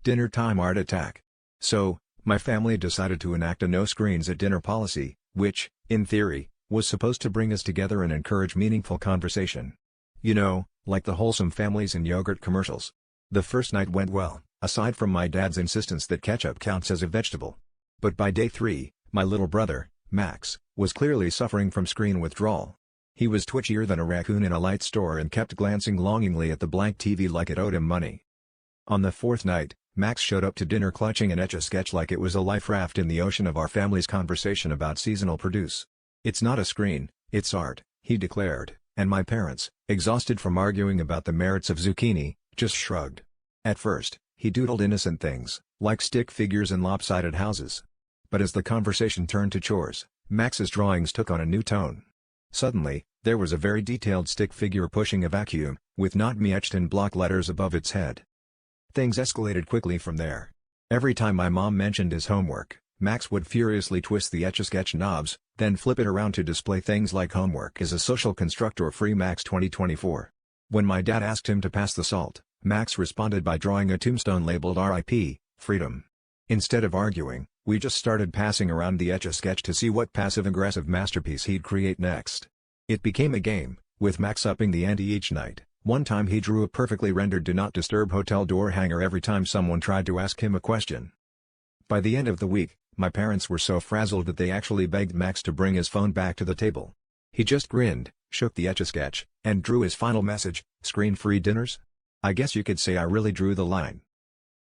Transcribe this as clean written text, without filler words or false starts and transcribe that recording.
Dinner time art attack. So, my family decided to enact a no screens at dinner policy, which, in theory, was supposed to bring us together and encourage meaningful conversation. You know, like the wholesome families in yogurt commercials. The first night went well, aside from my dad's insistence that ketchup counts as a vegetable. But by day 3, my little brother, Max, was clearly suffering from screen withdrawal. He was twitchier than a raccoon in a light store and kept glancing longingly at the blank TV like it owed him money. On the 4th night, Max showed up to dinner clutching an Etch-a-Sketch like it was a life raft in the ocean of our family's conversation about seasonal produce. "It's not a screen, it's art," he declared, and my parents, exhausted from arguing about the merits of zucchini, just shrugged. At first, he doodled innocent things, like stick figures and lopsided houses. But as the conversation turned to chores, Max's drawings took on a new tone. Suddenly, there was a very detailed stick figure pushing a vacuum, with "Not Me" etched in block letters above its head. Things escalated quickly from there. Every time my mom mentioned his homework, Max would furiously twist the Etch-a-Sketch knobs, then flip it around to display things like "Homework is a social construct" or "Free Max 2024. When my dad asked him to pass the salt, Max responded by drawing a tombstone labeled "RIP, Freedom." Instead of arguing, we just started passing around the Etch-a-Sketch to see what passive-aggressive masterpiece he'd create next. It became a game, with Max upping the ante each night. One time he drew a perfectly rendered "Do Not Disturb" hotel door hanger every time someone tried to ask him a question. By the end of the week, my parents were so frazzled that they actually begged Max to bring his phone back to the table. He just grinned, shook the Etch-a-Sketch, and drew his final message: "Screen-free dinners?" I guess you could say I really drew the line.